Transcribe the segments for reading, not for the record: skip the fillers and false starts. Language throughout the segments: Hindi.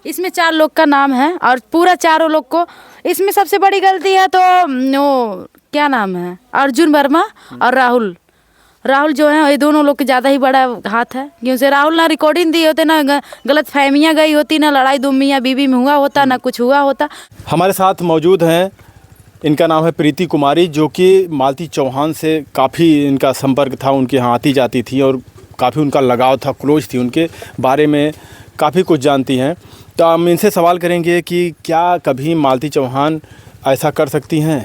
इसमें 4 लोग का नाम है और पूरा चारों लोग को इसमें सबसे बड़ी गलती है तो वो क्या नाम है, अर्जुन वर्मा और राहुल राहुल जो है ये दोनों लोग के ज़्यादा ही बड़ा हाथ है। क्योंकि राहुल ना रिकॉर्डिंग दी होते, ना गलत फहमियाँ गई होती, ना लड़ाई दो मियाँ बीवी में हुआ होता, ना कुछ हुआ होता। हमारे साथ मौजूद हैं, इनका नाम है प्रीति कुमारी, जो कि मालती चौहान से काफ़ी इनका संपर्क था, उनके यहाँ आती जाती थी और काफ़ी उनका लगाव था, क्लोज थी, उनके बारे में काफ़ी कुछ जानती हैं। तो हम इनसे सवाल करेंगे कि क्या कभी मालती चौहान ऐसा कर सकती हैं?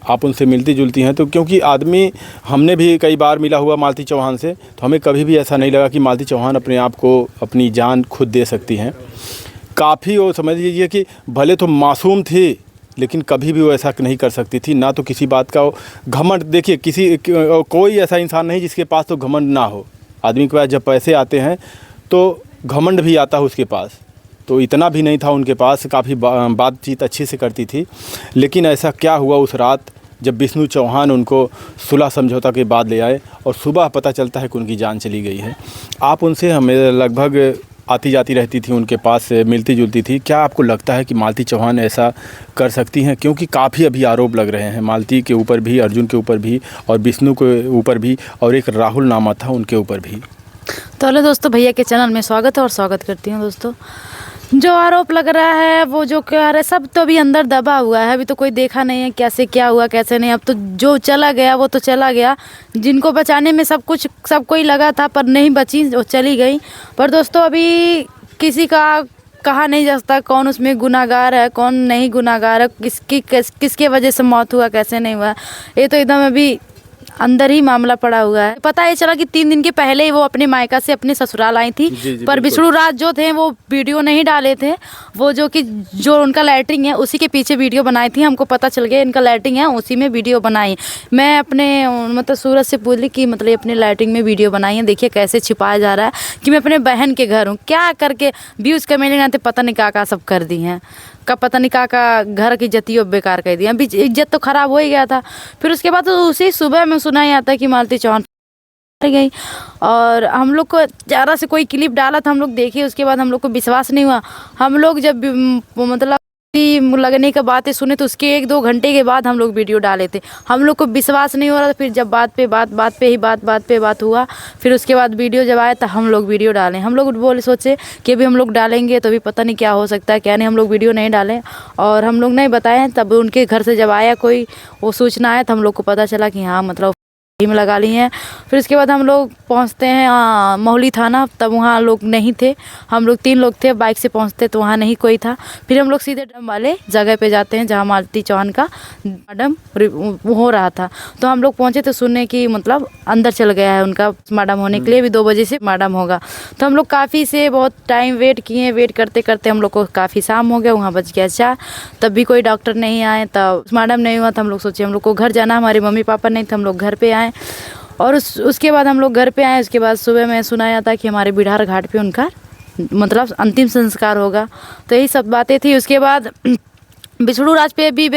आप उनसे मिलती जुलती हैं तो, क्योंकि आदमी हमने भी कई बार मिला हुआ मालती चौहान से, तो हमें कभी भी ऐसा नहीं लगा कि मालती चौहान अपने आप को अपनी जान खुद दे सकती हैं। काफ़ी वो समझ लीजिए कि भले तो मासूम थी, लेकिन कभी भी वो ऐसा नहीं कर सकती थी, ना तो किसी बात का घमंड। देखिए कोई ऐसा इंसान नहीं जिसके पास तो घमंड ना हो। आदमी के पास जब पैसे आते हैं तो घमंड भी आता है उसके पास, तो इतना भी नहीं था उनके पास। काफ़ी बातचीत अच्छी से करती थी। लेकिन ऐसा क्या हुआ उस रात जब विष्णु चौहान उनको सुलह समझौता के बाद ले आए और सुबह पता चलता है कि उनकी जान चली गई है। आप उनसे हमें लगभग आती जाती रहती थी, उनके पास मिलती जुलती थी। क्या आपको लगता है कि मालती चौहान ऐसा कर सकती हैं? क्योंकि काफ़ी अभी आरोप लग रहे हैं मालती के ऊपर भी, अर्जुन के ऊपर भी और विष्णु के ऊपर भी, और एक राहुल नामा था उनके ऊपर भी। तो हेलो दोस्तों, भैया के चैनल में स्वागत है और स्वागत करती हूँ। दोस्तों, जो आरोप लग रहा है, वो जो कह रहे सब तो अभी अंदर दबा हुआ है, अभी तो कोई देखा नहीं है कैसे क्या हुआ कैसे नहीं। अब तो जो चला गया वो तो चला गया, जिनको बचाने में सब कोई लगा था पर नहीं बची, वो चली गई। पर दोस्तों अभी किसी का कहा नहीं जा सकता कौन उसमें गुनाहगार है कौन नहीं गुनाहगार है, किसके वजह से मौत हुआ कैसे नहीं हुआ, ये तो एकदम अभी अंदर ही मामला पड़ा हुआ है। पता ये चला कि 3 दिन के पहले ही वो अपने मायका से अपने ससुराल आई थी। पर विष्णु राज जो थे वो वीडियो नहीं डाले थे। वो जो उनका लैटरिंग है उसी के पीछे वीडियो बनाई थी। हमको पता चल गया इनका लैटरिंग है, उसी में वीडियो बनाई। मैं अपने मतलब सूरज से बोली कि मतलब अपने लैटरिंग में वीडियो बनाई है, देखिए कैसे छिपाया जा रहा है कि मैं अपने बहन के घर हूँ। क्या करके व्यूज़ कमेंट आते पता नहीं क्या सब कर दी हैं, का पता नहीं का घर की इज्जतियों बेकार कर दिया। अभी इज्जत तो ख़राब हो ही गया था। फिर उसके बाद तो उसी सुबह में सुना ही आता कि मालती चौहान गई। और हम लोग को ज़रा से कोई क्लिप डाला था, हम लोग देखे, उसके बाद हम लोग को विश्वास नहीं हुआ। हम लोग जब मतलब लगने का बातें सुने तो उसके 1-2 घंटे के बाद हम लोग वीडियो डाले थे। हम लोग को विश्वास नहीं हो रहा था। फिर जब बात पे बात हुआ, फिर उसके बाद वीडियो जब आया तो हम लोग वीडियो डालें। हम लोग सोचे कि अभी हम लोग डालेंगे तो भी पता नहीं क्या हो सकता है क्या नहीं, हम लोग वीडियो नहीं डालें और हम लोग नहीं बताएं। तब उनके घर से जब आया कोई वो सूचना आया तो हम लोग को पता चला कि हाँ मतलब में लगा ली हैं। फिर उसके बाद हम लोग पहुंचते हैं मोहली थाना, तब वहाँ लोग नहीं थे। हम लोग 3 लोग थे, बाइक से पहुंचते तो वहाँ नहीं कोई था। फिर हम लोग सीधे डम वाले जगह पे जाते हैं जहाँ मालती चौहान का मैडम हो रहा था। तो हम लोग पहुँचे तो सुनने की मतलब अंदर चल गया है उनका मैडम होने के लिए, भी 2 बजे से मैडम होगा। तो हम लोग काफ़ी से बहुत टाइम वेट किए, वेट करते करते हम लोग को काफ़ी शाम हो गया, वहाँ बज गया 4, तब भी कोई डॉक्टर नहीं आए। तब मैडम नहीं हुआ तो हम लोग सोचे हम लोग को घर जाना, हमारे मम्मी पापा नहीं थे, हम लोग घर पे आए। और उसके बाद हम लोग घर पे आए। उसके बाद सुबह में सुनाया था कि हमारे बिहार घाट पे उनका मतलब अंतिम संस्कार होगा। तो यही सब बातें थी। उसके बाद विष्णु राज पे भी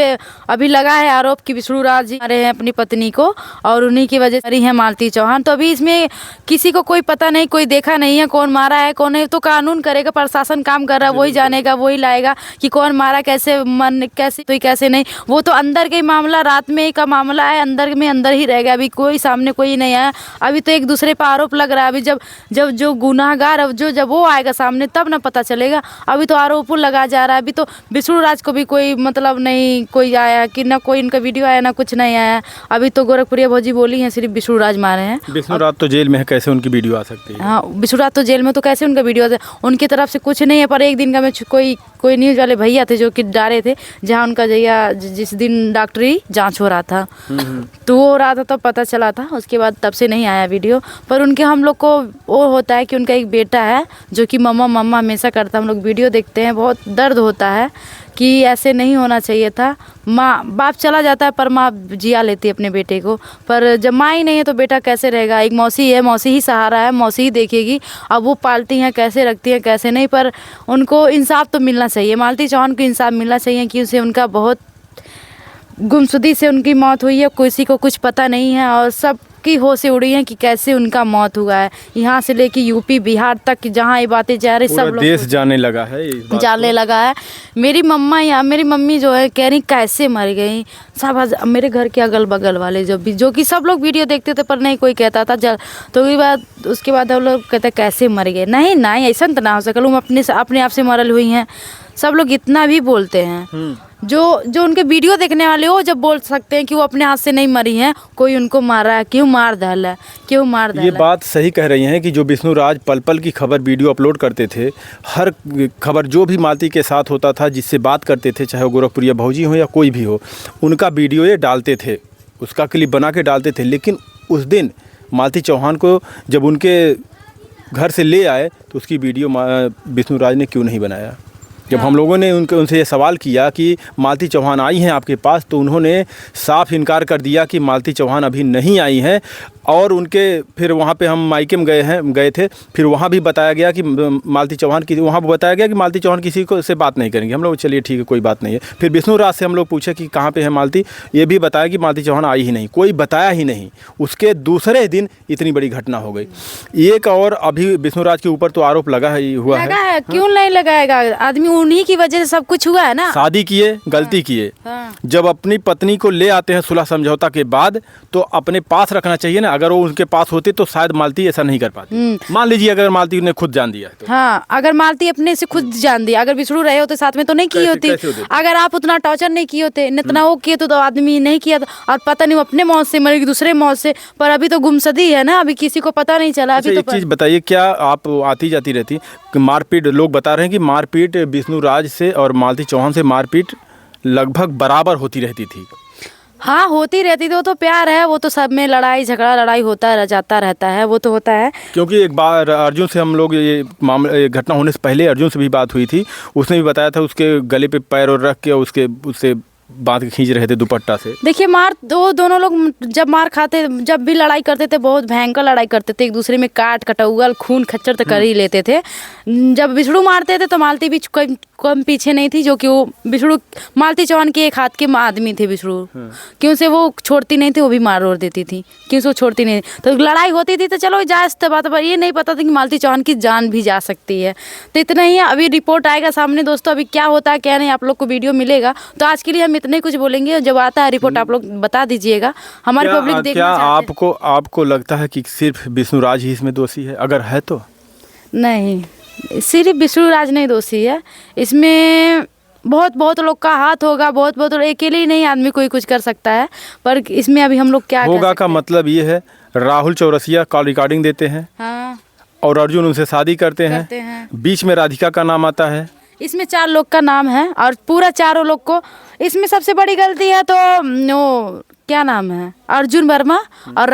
अभी लगा है आरोप कि विष्णु राज जी मारे हैं अपनी पत्नी को और उन्हीं की वजह से मरी है मालती चौहान। तो अभी इसमें किसी को कोई पता नहीं, कोई देखा नहीं है कौन मारा है कौन नहीं। तो कानून करेगा, प्रशासन काम कर रहा है, वही जानेगा वही लाएगा कि कौन मारा, कैसे कैसे नहीं। वो तो अंदर का ही मामला, रात में का मामला है, अंदर ही रहेगा। अभी कोई सामने कोई नहीं आया। अभी तो एक दूसरे पर आरोप लग रहा है। अभी जब जो गुनाहगार अब जब वो आएगा सामने तब ना पता चलेगा। अभी तो आरोप लगा जा रहा है। अभी तो विष्णु राज को भी कोई मतलब नहीं कोई आया कि ना कोई इनका वीडियो आया ना कुछ नहीं आया। अभी तो गोरखपुरिया भौजी बोली हैं सिर्फ विष्णु राज मारे हैं। विष्णु राज तो जेल में है, कैसे उनकी वीडियो आ सकती है? हाँ, विष्णु राज तो जेल में, तो कैसे उनका वीडियो आ सकता है? उनकी तरफ से कुछ नहीं है। पर एक दिन का में कोई न्यूज़ वाले भैया थे जो कि डाले थे जहाँ उनका जिस दिन डॉक्टरी जाँच हो रहा था तो वो हो रहा था तब पता चला था। उसके बाद तब से नहीं आया वीडियो। पर उनके हम लोग को वो होता है कि उनका एक बेटा है जो कि मम्मा हमेशा करता है। हम लोग वीडियो देखते हैं, बहुत दर्द होता है कि ऐसे नहीं होना चाहिए था। माँ बाप चला जाता है पर माँ जिया लेती है अपने बेटे को। पर जब माँ ही नहीं है तो बेटा कैसे रहेगा? एक मौसी है, मौसी ही सहारा है, मौसी ही देखेगी। अब वो पालती हैं, कैसे रखती हैं कैसे नहीं। पर उनको इंसाफ तो मिलना चाहिए, मालती चौहान को इंसाफ मिलना चाहिए कि उसे उनका बहुत गुमशुदगी से उनकी मौत हुई है, किसी को कुछ पता नहीं है और सब की होश उड़ी हैं कि कैसे उनका मौत हुआ है। यहाँ से लेके यूपी बिहार तक जहाँ ये बातें जा रही सब पूरा लोग देश जाने लगा है इस बात जाने लगा है। मेरी मम्मी जो है कह रही कैसे मर गई। सब मेरे घर के अगल बगल वाले जो कि सब लोग वीडियो देखते थे पर नहीं कोई कहता था तो उसके बाद हम लोग कहते कैसे मर गए। नहीं ऐसा तो ना हो सकल, हम अपने आप से मरल हुई हैं। सब लोग इतना भी बोलते हैं। जो उनके वीडियो देखने वाले हो जब बोल सकते हैं कि वो अपने हाथ से नहीं मरी हैं, कोई उनको मारा है, क्यों मार डाला है, क्यों मार डाला। ये बात सही कह रही हैं कि जो विष्णु राज पल पल की खबर वीडियो अपलोड करते थे, हर खबर जो भी मालती के साथ होता था, जिससे बात करते थे, चाहे वो गोरखपुरिया भौजी हो या कोई भी हो, उनका वीडियो ये डालते थे, उसका क्लिप बना के डालते थे। लेकिन उस दिन मालती चौहान को जब उनके घर से ले आए तो उसकी वीडियो विष्णु राज ने क्यों नहीं बनाया। जब हम लोगों ने उनसे ये सवाल किया कि मालती चौहान आई हैं आपके पास, तो उन्होंने साफ इनकार कर दिया कि मालती चौहान अभी नहीं आई हैं। और उनके फिर वहाँ पे हम मायके में गए थे, फिर वहाँ भी बताया गया कि मालती चौहान की वहाँ बताया गया कि मालती चौहान किसी को से बात नहीं करेंगे। हम लोग चलिए ठीक है कोई बात नहीं है। फिर विष्णु राज से हम लोग पूछे कि कहाँ पे है मालती, ये भी बताया कि मालती चौहान आई ही नहीं, कोई बताया ही नहीं। उसके दूसरे दिन इतनी बड़ी घटना हो गई। एक और अभी विष्णु राज के ऊपर तो आरोप लगा है। क्यों नहीं लगाएगा आदमी, उन्हीं की वजह से सब कुछ हुआ है ना। शादी किए, गलती किए, जब अपनी पत्नी को ले आते हैं सुलह समझौता के बाद तो अपने पास रखना चाहिए ना। अगर वो उनके पास होते तो शायद मालती ऐसा नहीं कर पाती। मान लीजिए अगर मालती ने खुद जान दिया तो। हाँ, अगर मालती अपने से खुद जान दिया, अगर विष्णु रहे होते साथ में तो नहीं की होती। अगर आप उतना टॉर्चर नहीं किए होते, इतना वो किए तो आदमी नहीं किया। और पता नहीं अपने मौत से मरेगी दूसरे मौत से, पर अभी तो गुमसदी है ना, अभी किसी को पता नहीं चला। अभी तो एक चीज बताइए, क्या आप आती जाती रहती मारपीट, लोग बता रहे हैं कि मारपीट विष्णु राज से और मालती चौहान से मारपीट लगभग बराबर होती रहती थी। हाँ, होती रहती थी। वो तो प्यार है, वो तो सब में लड़ाई होता जाता रहता है, वो तो होता है। क्योंकि एक बार अर्जुन से हम लोग ये मामला घटना होने से पहले अर्जुन से भी बात हुई थी। उसने भी बताया था उसके गले पे पैर और रख के उससे बांध के खींच रहे थे दुपट्टा से। देखिए दोनों लोग जब मार खाते, जब भी लड़ाई करते थे, बहुत भयंकर लड़ाई करते थे, एक दूसरे में काट कटौगल खून खच्चर तो कर ही लेते थे। जब विष्णु मारते थे तो मालती भी कम पीछे नहीं थी, जो कि वो विष्णु मालती चौहान के एक हाथ के आदमी थे विष्णु, क्यों से वो छोड़ती नहीं थी, वो भी मार और देती थी, क्यों से वो छोड़ती नहीं। तो लड़ाई होती थी तो चलो जायज़ बात, पर ये नहीं पता था कि मालती चौहान की जान भी जा सकती है। तो इतना ही है, अभी रिपोर्ट आएगा सामने दोस्तों, अभी क्या होता है क्या नहीं आप लोग को वीडियो मिलेगा। तो आज के लिए हम इतने कुछ बोलेंगे, जब आता है रिपोर्ट आप लोग बता दीजिएगा, हमारी पब्लिक देखना चाहते हैं। आपको लगता है कि सिर्फ विष्णु राज ही इसमें दोषी है? अगर है तो नहीं, सिर्फ विष्णु राज नहीं दोषी है, इसमें बहुत लोग का हाथ होगा। बहुत अकेले ही नहीं आदमी कोई कुछ कर सकता है, पर इसमें अभी हम लोग क्या होगा का मतलब ये है, राहुल चौरसिया कॉल रिकॉर्डिंग देते हैं। हाँ, और अर्जुन उनसे शादी करते हैं। बीच में राधिका का नाम आता है। इसमें 4 लोग का नाम है और पूरा चारों लोग को इसमें सबसे बड़ी गलती है तो वो क्या नाम है, अर्जुन वर्मा और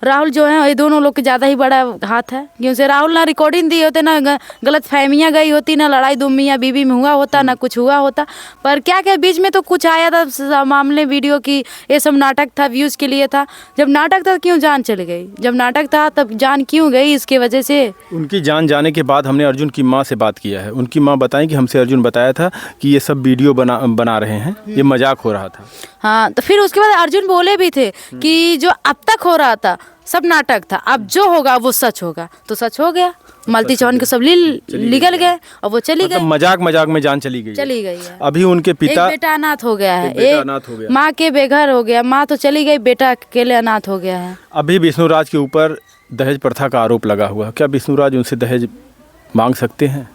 राहुल जो है, ये दोनों लोग के ज़्यादा ही बड़ा हाथ है। क्योंकि राहुल ना रिकॉर्डिंग दिए होते, ना गलत फहमियाँ गई होती, ना लड़ाई दो मियाँ बीवी में हुआ होता, ना कुछ हुआ होता। पर क्या बीच में तो कुछ आया था मामले वीडियो की, ये सब नाटक था, व्यूज़ के लिए था। जब नाटक था क्यों जान चली गई? जब नाटक था तब जान क्यों गई? इसके वजह से उनकी जान जाने के बाद हमने अर्जुन की माँ से बात किया है। उनकी माँ बताएं कि हमसे अर्जुन बताया था कि ये सब वीडियो बना रहे हैं, ये मजाक हो रहा था। हाँ, तो फिर उसके बाद अर्जुन बोले भी थे कि जो अब तक हो रहा था सब नाटक था, अब जो होगा वो सच होगा। तो सच हो गया, मालती चौहान के सब निकल गए और वो चली गई। मजाक में जान चली गई है। अभी उनके पिता, एक बेटा अनाथ हो गया है, एक माँ के बेघर हो गया, माँ तो चली गई, बेटा अकेले अनाथ हो गया है। अभी विष्णु राज के ऊपर दहेज प्रथा का आरोप लगा हुआ, क्या विष्णु राज उनसे दहेज मांग सकते हैं?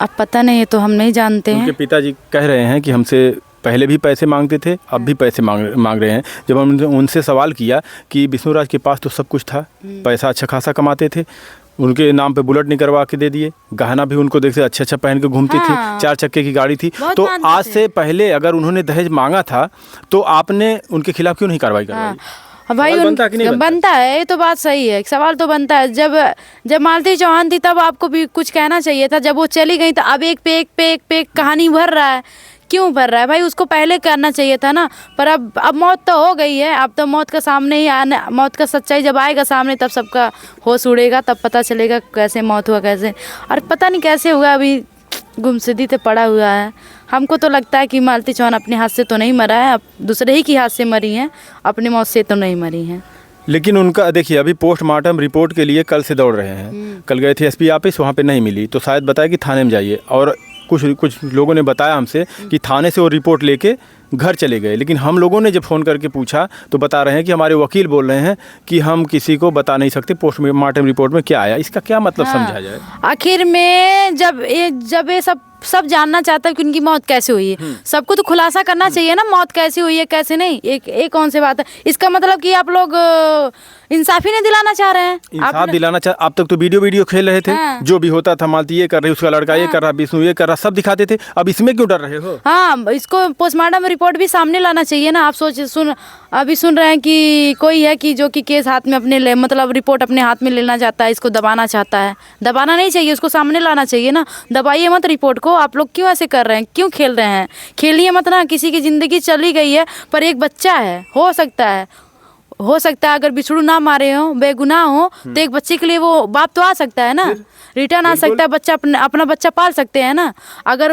अब पता नहीं है, तो हम नहीं जानते हैं। उनके पिताजी कह रहे हैं कि हमसे पहले भी पैसे मांगते थे, अब भी पैसे मांग रहे हैं। जब हमने उनसे सवाल किया कि विष्णु राज के पास तो सब कुछ था, पैसा अच्छा खासा कमाते थे, उनके नाम पे बुलेट निकलवा के दे दिए, गहना भी उनको देखते अच्छा पहन के घूमती थी, 4 चक्के की गाड़ी थी। तो आज से पहले अगर उन्होंने दहेज मांगा था तो आपने उनके खिलाफ क्यों नहीं कार्रवाई करवाई? भाई बनता है, ये तो बात सही है, सवाल तो बनता है। जब मालती चौहान थी तब आपको भी कुछ कहना चाहिए था। जब वो चली गई तो अब एक पे एक कहानी भर रहा है, क्यों भर रहा है भाई? उसको पहले करना चाहिए था ना। पर अब मौत तो हो गई है, अब तो मौत का सामने ही आना, मौत का सच्चाई जब आएगा सामने तब सबका होश उड़ेगा, तब पता चलेगा कैसे मौत हुआ, कैसे। और पता नहीं कैसे हुआ, अभी गुमसदी पे पड़ा हुआ है। हमको तो लगता है कि मालती चौहान अपने हाथ से तो नहीं मरा है, अब दूसरे ही के हाथ से मरी हैं, अपनी मौत से तो नहीं मरी हैं। लेकिन उनका देखिए अभी पोस्टमार्टम रिपोर्ट के लिए कल से दौड़ रहे हैं। कल गए थे एसपी ऑफिस, वहाँ पे नहीं मिली तो शायद बताया कि थाने में जाइए, और कुछ लोगों ने बताया हमसे कि थाने से वो रिपोर्ट लेके घर चले गए। लेकिन हम लोगों ने जब फ़ोन करके पूछा तो बता रहे हैं कि हमारे वकील बोल रहे हैं कि हम किसी को बता नहीं सकते पोस्टमार्टम रिपोर्ट में क्या आया। इसका क्या मतलब समझा जाए? आखिर में जब ये सब जानना चाहता है कि उनकी मौत कैसे हुई है, सबको तो खुलासा करना चाहिए ना, मौत कैसे हुई है कैसे नहीं। एक कौन सी बात है? इसका मतलब कि आप लोग इंसाफ ही नहीं दिलाना चाह रहे हैं। इंसाफ दिलाना चाह, अब तक तो वीडियो खेल रहे थे। हाँ। जो भी होता था, मालती ये कर रही, उसका लड़का ये कर रहा, विष्णु ये कर रहा, सब दिखाते थे। अब इसमें क्यों डर रहे हो? हाँ, इसको पोस्टमार्टम रिपोर्ट भी सामने लाना चाहिए ना। आप अभी सुन रहे हैं कि कोई है कि जो कि केस हाथ में अपने मतलब रिपोर्ट अपने हाथ में लेना चाहता है, इसको दबाना चाहता है। दबाना नहीं चाहिए, उसको सामने लाना चाहिए ना। दबाइए मत रिपोर्ट को। आप लोग क्यों ऐसे कर रहे हैं? क्यों खेल रहे हैं? खेलिए मत ना। किसी की ज़िंदगी चली गई है, पर एक बच्चा है, हो सकता है अगर बिछड़ू ना मारे हो, बेगुनाह हो, तो एक बच्चे के लिए वो बाप तो आ सकता है ना, रिटर्न आ सकता है, बच्चा अपना बच्चा पाल सकते हैं ना। अगर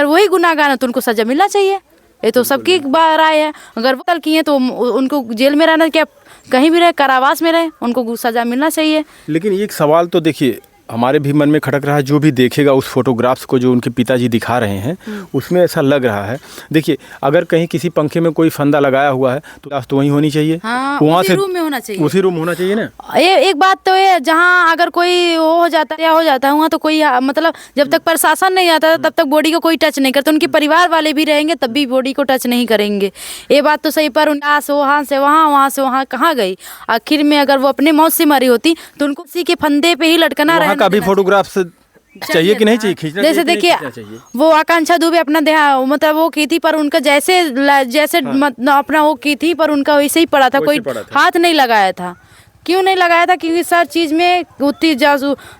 वही गुनाहगार है तो उनको सजा मिलना चाहिए। ये तो सबकी राय है। अगर वो कल किए तो उनको जेल में रहना, क्या कहीं भी रहे, कारावास में रहे, उनको सजा मिलना चाहिए। लेकिन एक सवाल तो देखिए हमारे भी मन में खटक रहा है, जो भी देखेगा उस फोटोग्राफ्स को जो उनके पिताजी दिखा रहे हैं उसमें ऐसा लग रहा है। देखिए अगर कहीं किसी पंखे में कोई फंदा लगाया हुआ है तो वहीं होनी चाहिए। हाँ, वहाँ उसी से रूम में होना चाहिए। उसी रूम होना चाहिए ना। एक बात तो है, जहाँ अगर कोई वो हो जाता है वहाँ तो कोई मतलब जब तक प्रशासन नहीं आता तब तक बॉडी को कोई टच नहीं करता। उनके परिवार वाले भी रहेंगे तब भी बॉडी को टच नहीं करेंगे। ये बात तो सही, पर वहाँ से वहाँ कहाँ गई? आखिर में अगर वो अपने मौत से मरी होती तो उनको उसी के फंदे पे ही लटकना वहाँ का भी फोटोग्राफ चाहिए कि नहीं चाहिए? खींचना जैसे देखिए वो आकांक्षा दुबे अपना मतलब वो की थी, पर उनका जैसे अपना वो की थी, पर उनका वैसे ही पड़ा था, कोई हाथ नहीं लगाया था। क्यों नहीं लगाया था? क्योंकि हर चीज़ में उतनी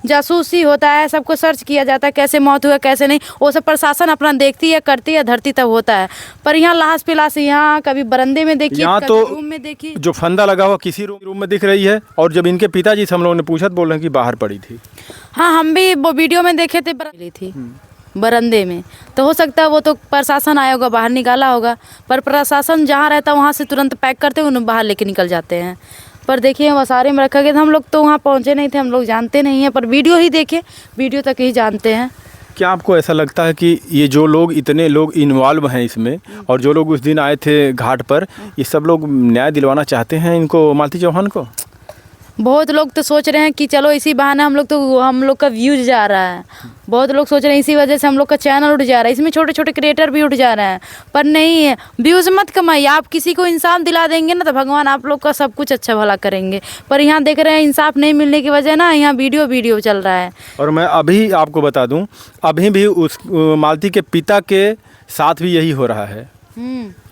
जासूसी होता है, सबको सर्च किया जाता है, कैसे मौत हुआ कैसे नहीं, वो सब प्रशासन अपना देखती है, करती है, धरती तब होता है। पर यहाँ लाश पे लाश, यहाँ कभी बरंदे में देखिए, यहाँ कभी तो रूम में देखिए, जो फंदा लगा हुआ किसी रूम में दिख रही है, और जब इनके पिताजी से हम लोगों ने पूछा तो बोल रहे हैं कि बाहर पड़ी थी। हाँ, हम भी वो वीडियो में देखे थे, बरंदे में। तो हो सकता है वो तो प्रशासन आया होगा, बाहर निकाला होगा, पर प्रशासन जहाँ रहता है वहाँ से तुरंत पैक करते हैं, उन्हें बाहर लेके निकल जाते हैं। पर देखिए वसारे में रखा गया था, हम लोग तो वहाँ पहुँचे नहीं थे, हम लोग जानते नहीं हैं, पर वीडियो ही देखे, वीडियो तक ही जानते हैं। क्या आपको ऐसा लगता है कि ये जो लोग इतने लोग इन्वॉल्व हैं इसमें, और जो लोग उस दिन आए थे घाट पर, ये सब लोग न्याय दिलवाना चाहते हैं इनको, मालती चौहान को? बहुत लोग तो सोच रहे हैं कि चलो इसी बहाने हम लोग का व्यूज जा रहा है। बहुत लोग सोच रहे हैं इसी वजह से हम लोग का चैनल उठ जा रहा है, इसमें छोटे छोटे क्रिएटर भी उठ जा रहे हैं। पर नहीं है, व्यूज़ मत कमाइए। आप किसी को इंसाफ दिला देंगे ना तो भगवान आप लोग का सब कुछ अच्छा भला करेंगे। पर यहाँ देख रहे हैं इंसाफ नहीं मिलने की वजह ना, यहाँ वीडियो चल रहा है। और मैं अभी आपको बता दूँ, अभी भी उस मालती के पिता के साथ भी यही हो रहा है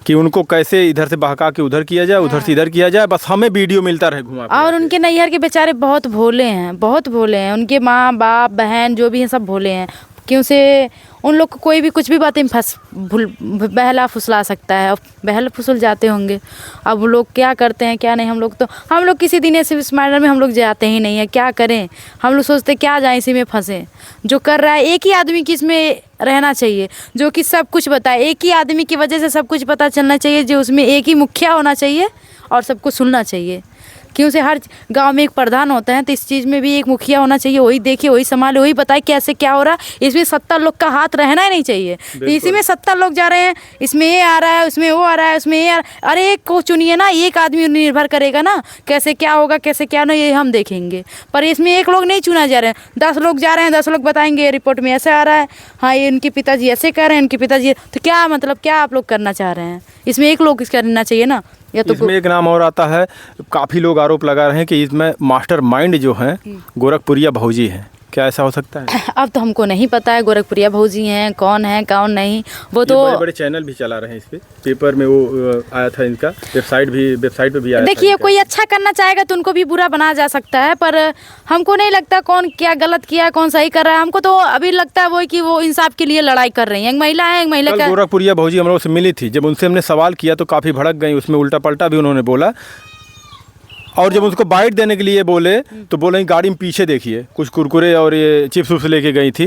कि उनको कैसे इधर से बहका के उधर किया जाए, उधर से इधर किया जाए, बस हमें वीडियो मिलता रहे घुमा। और उनके नैहर के बेचारे बहुत भोले हैं, बहुत भोले हैं। उनके माँ बाप बहन जो भी हैं सब भोले हैं। क्यों से उन लोग को कोई भी कुछ भी बातें बहला फुसला सकता है, बहल फुसल जाते होंगे। अब वो लोग क्या करते हैं क्या नहीं, हम लोग किसी दिन ऐसे इस मैटर में हम लोग जाते ही नहीं है। क्या करें? हम लोग सोचते क्या जाए इसी में फंसे। जो कर रहा है एक ही आदमी की इसमें रहना चाहिए, जो कि सब कुछ बताए। एक ही आदमी की वजह से सब कुछ पता चलना चाहिए, जो उसमें एक ही मुखिया होना चाहिए और सबको सुनना चाहिए। क्यों से हर गांव में एक प्रधान होता है, तो इस चीज़ में भी एक मुखिया होना चाहिए। वही देखे, वही संभाले, वही बताए कैसे क्या हो रहा है। इसमें 70 लोग का हाथ रहना ही नहीं चाहिए। तो इसी में 70 लोग जा रहे हैं, इसमें ये आ रहा है, उसमें वो आ रहा है, उसमें ये आ रहा है। अरे एक को चुनिए ना, एक आदमी निर्भर करेगा ना कैसे क्या होगा कैसे क्या नहीं, ये हम देखेंगे। पर इसमें एक लोग नहीं चुना जा रहे हैं, 10 लोग जा रहे हैं, 10 लोग बताएंगे रिपोर्ट में ऐसे आ रहा है, हाँ ये इनके पिताजी ऐसे कह रहे हैं, इनके पिताजी। तो क्या मतलब क्या आप लोग करना चाह रहे हैं? इसमें एक लोग करना चाहिए ना। या तो इसमें एक नाम और आता है, काफ़ी लोग आरोप लगा रहे हैं कि इसमें मास्टर माइंड जो हैं गोरखपुरिया भौजी हैं। क्या ऐसा हो सकता है? अब तो हमको नहीं पता है गोरखपुरिया भौजी हैं कौन नहीं। वो तो बड़े बड़े चैनल भी चला रहे हैं, इस पे पेपर में वो आया था, इनका वेबसाइट पे भी आया। देखिए कोई अच्छा करना चाहेगा तो उनको भी बुरा बनाया जा सकता है, पर हमको नहीं लगता कौन क्या गलत किया कौन सही कर रहा है। हमको तो अभी लगता है वो कि वो इंसाफ के लिए लड़ाई कर रही है। एक महिला है, एक महिला का गोरखपुरिया भौजी हम लोग से मिली थी, जब उनसे हमने सवाल किया तो काफ़ी भड़क गई, उसमें उल्टा पलटा भी उन्होंने बोला। और जब उसको बाइट देने के लिए बोले तो बोले गाड़ी में पीछे देखिए, कुछ कुरकुरे और ये चिप्स उप्स लेके गई थी।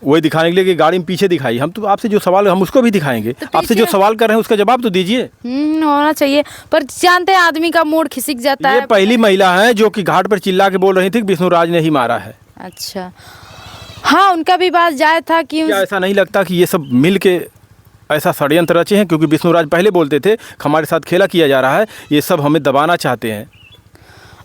वही दिखाने के लिए कि गाड़ी में पीछे दिखाई। हम तो आपसे जो सवाल हम उसको भी दिखाएंगे, आपसे जो सवाल कर रहे हैं उसका जवाब तो दीजिए। होना चाहिए, पर जानते हैं आदमी का मूड खिसक जाता ये है। पहली महिला है जो कि घाट पर चिल्ला के बोल रही थी कि विष्णुराज ने ही मारा है। अच्छा, हाँ, उनका भी बात जायज था कि क्या ऐसा नहीं लगता कि ये सब मिल के ऐसा षड्यंत्र रचे हैं? क्योंकि विष्णुराज पहले बोलते थे हमारे साथ खेला किया जा रहा है, ये सब हमें दबाना चाहते हैं।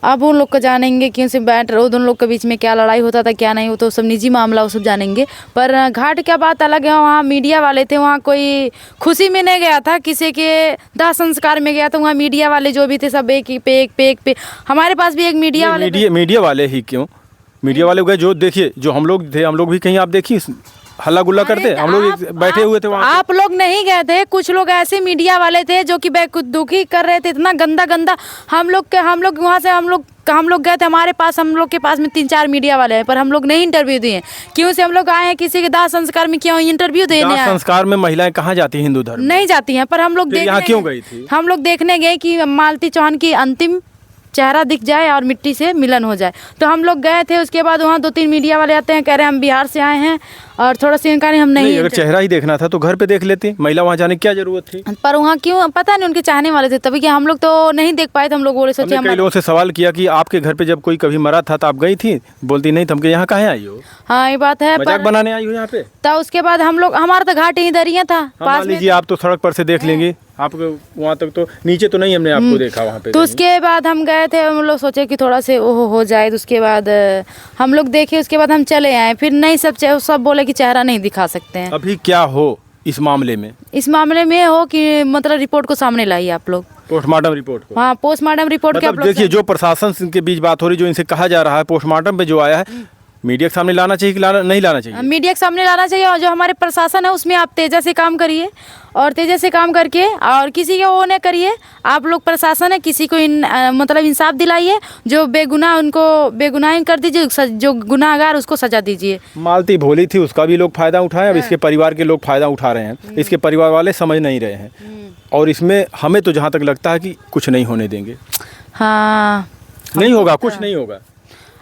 अब उन लोग को जानेंगे कि उनसे बैठ रहे उन लोग के बीच में क्या लड़ाई होता था क्या नहीं, वो तो सब निजी मामला वो सब जानेंगे। पर घाट क्या बात अलग है, वहाँ मीडिया वाले थे, वहाँ कोई खुशी में नहीं गया था, किसी के दाह संस्कार में गया था। वहाँ मीडिया वाले जो भी थे सब एक पे हमारे पास भी एक मीडिया वाले मीडिया वाले ही क्यों, मीडिया वाले गए जो देखिए जो हम लोग थे, हम लोग भी कहीं आप देखिए हल्ला गुल्ला करते, हम लोग बैठे हुए थे वहाँ। आप लोग नहीं गए थे, कुछ लोग ऐसे मीडिया वाले थे जो कि बेखुदुखी कर रहे थे, इतना गंदा हम लोग वहाँ से हम लोग गए थे, हमारे पास हम लोग के पास में 3-4 मीडिया वाले हैं, पर हम लोग नहीं इंटरव्यू दिए। क्यों से हम लोग आए हैं किसी के दाह संस्कार में, क्यों इंटरव्यू देने आए? संस्कार में महिलाएं कहाँ जाती हैं हिंदू धर्म? नहीं जाती हैं, पर हम लोग यहाँ क्यों गई थी? हम लोग देखने गए कि मालती चौहान की अंतिम चेहरा दिख जाए और मिट्टी से मिलन हो जाए, तो हम लोग गए थे। उसके बाद वहाँ 2-3 मीडिया वाले आते हैं, कह रहे हैं हम बिहार से आए हैं और थोड़ा सा इनका हम नहीं। अगर चेहरा ही देखना था तो घर पे देख लेते, महिला वहाँ जाने की क्या जरूरत थी? पर वहाँ क्यों पता नहीं, उनके चाहने वाले थे तभी कि हम लोग तो नहीं देख पाए थे। हम लोग बोले सोचे कई लोगों से सवाल किया कि आपके घर पे जब कोई कभी मरा था तो आप गई थी? बोलती नहीं, तुमके यहाँ कहाँ आई हो? हाँ, ये बात है, मजाक बनाने आई हो यहाँ पे? तो उसके बाद हम लोग हमारा तो घाट ही दरिया था पास में। आप तो सड़क पर से देख लेंगे, आपको वहाँ तक तो नीचे तो नहीं हमने आपको देखा वहाँ पे। तो उसके बाद हम गए थे, हम लोग सोचे कि थोड़ा से वो हो जाए, तो उसके बाद हम लोग देखे, उसके बाद हम चले आए। फिर नहीं, सब बोले कि चेहरा नहीं दिखा सकते हैं। अभी क्या हो इस मामले में? इस मामले में हो कि मतलब रिपोर्ट को सामने लाइए आप लोग, पोस्टमार्टम रिपोर्ट को। हाँ, पोस्टमार्टम रिपोर्ट के आप लोग देखिए जो प्रशासन के बीच बात हो रही, जो इनसे कहा जा रहा है पोस्टमार्टम पे जो आया है, मीडिया के सामने लाना चाहिए कि नहीं लाना चाहिए? मीडिया के सामने लाना चाहिए, और जो हमारे प्रशासन है उसमें आप तेजा से काम करिए, और तेजा से काम करके और किसी के वो न करिए। आप लोग प्रशासन है, किसी को मतलब इंसाफ दिलाइए, जो बेगुनाह उनको बेगुनाही कर दीजिए, जो गुनाहगार उसको सजा दीजिए। मालती भोली थी, उसका भी लोग फायदा उठाए, अब इसके परिवार के लोग फायदा उठा रहे हैं। इसके परिवार वाले समझ नहीं रहे हैं, और इसमें हमें तो जहाँ तक लगता है कि कुछ नहीं होने देंगे। हाँ, नहीं होगा, कुछ नहीं होगा,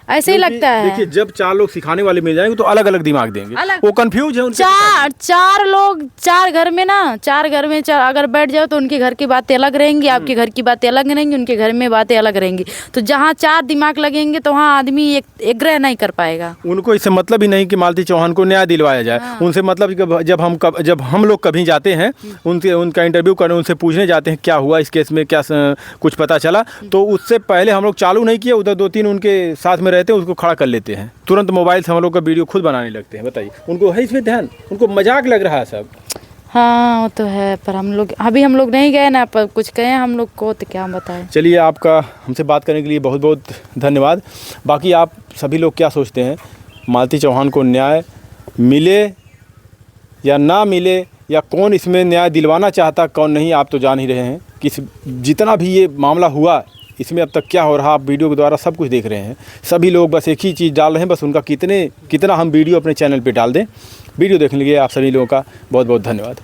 ऐसे ही लगता है। देखिए जब 4 लोग सिखाने वाले मिल जाएंगे तो अलग अलग दिमाग देंगे, वो कंफ्यूज है उनके। चार लोग 4 घर में ना, 4 घर में अगर बैठ जाओ तो उनके घर की बातें अलग रहेंगी, आपके घर की बातें अलग रहेंगी, उनके घर में बातें अलग रहेंगी। तो जहाँ 4 दिमाग लगेंगे तो वहाँ आदमी एक ग्रह नहीं कर पाएगा। उनको इससे मतलब ही नहीं कि मालती चौहान को न्याय दिलवाया जाए। हाँ। उनसे मतलब कि जब हम लोग कभी जाते हैं उनका इंटरव्यू करने, उनसे पूछने जाते हैं क्या हुआ इस केस में, क्या कुछ पता चला, तो उससे पहले हम लोग चालू नहीं किए, उधर 2-3 उनके साथ में रहते हैं, उसको खड़ा कर लेते हैं, तुरंत मोबाइल से हम लोग का वीडियो खुद बनाने लगते हैं। बताइए, उनको है इसमें ध्यान? उनको मजाक लग रहा है सब। हाँ, वो तो है, पर हम लोग नहीं गए ना, पर कुछ कहें हम लोग को तो क्या बताएं। चलिए, आपका हमसे बात करने के लिए बहुत बहुत धन्यवाद। बाकी आप सभी लोग क्या सोचते हैं, मालती चौहान को न्याय मिले या ना मिले, या कौन इसमें न्याय दिलवाना चाहता कौन नहीं, आप तो जान ही रहे हैं। जितना भी ये मामला हुआ इसमें अब तक क्या हो रहा, आप वीडियो के द्वारा सब कुछ देख रहे हैं। सभी लोग बस एक ही चीज़ डाल रहे हैं, बस उनका कितना हम वीडियो अपने चैनल पे डाल दें। वीडियो देखने के लिए आप सभी लोगों का बहुत बहुत धन्यवाद।